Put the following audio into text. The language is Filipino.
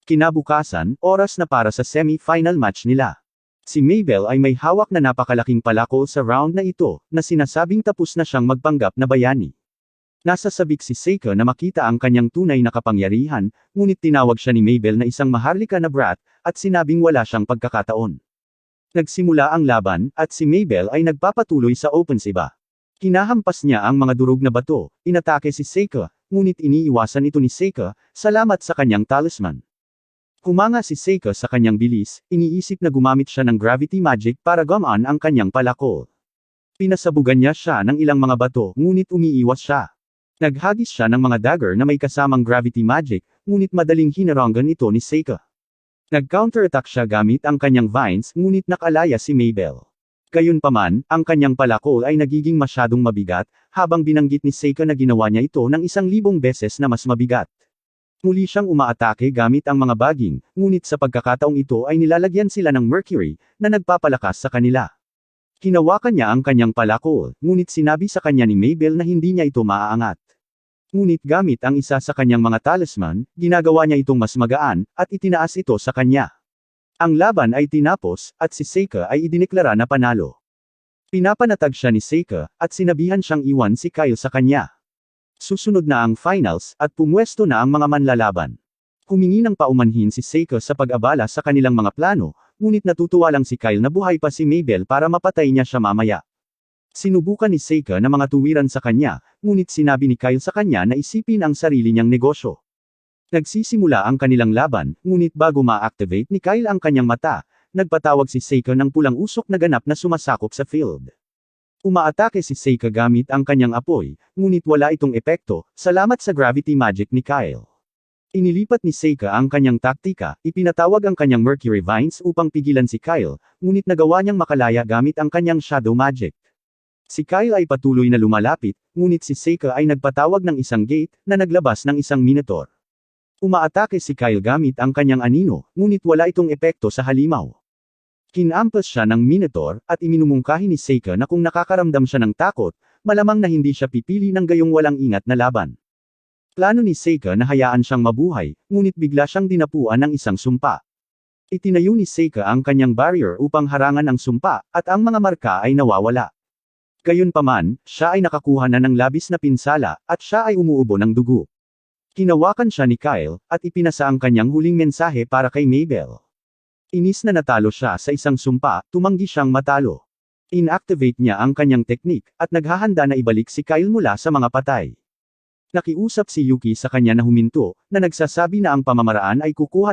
Kinabukasan, oras na para sa semi-final match nila. Si Mabel ay may hawak na napakalaking palako sa round na ito, na sinasabing tapos na siyang magpanggap na bayani. Nasa sabik si Seika na makita ang kanyang tunay na kapangyarihan, ngunit tinawag siya ni Mabel na isang maharlika na brat, at sinabing wala siyang pagkakataon. Nagsimula ang laban, at si Mabel ay nagpapatuloy sa offensiba. Kinahampas niya ang mga durog na bato, inatake si Seika, ngunit iniiwasan ito ni Seika, salamat sa kanyang talisman. Humanga si Seika sa kanyang bilis, iniisip na gumamit siya ng gravity magic para gumaan ang kanyang palako. Pinasabugan niya siya ng ilang mga bato, ngunit umiiwas siya. Naghagis siya ng mga dagger na may kasamang gravity magic, ngunit madaling hinaranggan ito ni Seika. Nag-counterattack siya gamit ang kanyang vines, ngunit nakalaya si Mabel. Gayunpaman, ang kanyang palako ay nagiging masyadong mabigat, habang binanggit ni Seika na ginawa niya ito ng 1,000 beses na mas mabigat. Muli siyang umaatake gamit ang mga baging, ngunit sa pagkakataong ito ay nilalagyan sila ng mercury, na nagpapalakas sa kanila. Hinawakan niya ang kanyang palako, ngunit sinabi sa kanya ni Mabel na hindi niya ito maaangat. Ngunit gamit ang isa sa kanyang mga talisman, ginagawa niya itong mas magaan, at itinaas ito sa kanya. Ang laban ay tinapos, at si Seika ay idineklara na panalo. Pinapanatag siya ni Seika, at sinabihan siyang iwan si Kyle sa kanya. Susunod na ang finals, at pumwesto na ang mga manlalaban. Humingi ng paumanhin si Seika sa pag-abala sa kanilang mga plano, ngunit natutuwa lang si Kyle na buhay pa si Mabel para mapatay niya siya mamaya. Sinubukan ni Seika na mga tuwiran sa kanya, ngunit sinabi ni Kyle sa kanya na isipin ang sarili niyang negosyo. Nagsisimula ang kanilang laban, ngunit bago ma-activate ni Kyle ang kanyang mata, nagpatawag si Seika ng pulang usok na ganap na sumasakop sa field. Umaatake si Seika gamit ang kanyang apoy, ngunit wala itong epekto, salamat sa gravity magic ni Kyle. Inilipat ni Seika ang kanyang taktika, ipinatawag ang kanyang mercury vines upang pigilan si Kyle, ngunit nagawa niyang makalaya gamit ang kanyang shadow magic. Si Kyle ay patuloy na lumalapit, ngunit si Seika ay nagpatawag ng isang gate, na naglabas ng isang minotaur. Umaatake si Kyle gamit ang kanyang anino, ngunit wala itong epekto sa halimaw. Kinampas siya ng Minotaur, at iminumungkahi ni Seika na kung nakakaramdam siya ng takot, malamang na hindi siya pipili ng gayong walang ingat na laban. Plano ni Seika na hayaan siyang mabuhay, ngunit bigla siyang dinapuan ng isang sumpa. Itinayo ni Seika ang kanyang barrier upang harangan ang sumpa, at ang mga marka ay nawawala. Gayunpaman, siya ay nakakuha na ng labis na pinsala, at siya ay umuubo ng dugo. Hinawakan siya ni Kyle, at ipinasa ang kanyang huling mensahe para kay Mabel. Inis na natalo siya sa isang sumpa, tumanggi siyang matalo. Inactivate niya ang kanyang teknik, at naghahanda na ibalik si Kyle mula sa mga patay. Nakiusap si Yuki sa kanya na huminto, na nagsasabi na ang pamamaraan ay kukuha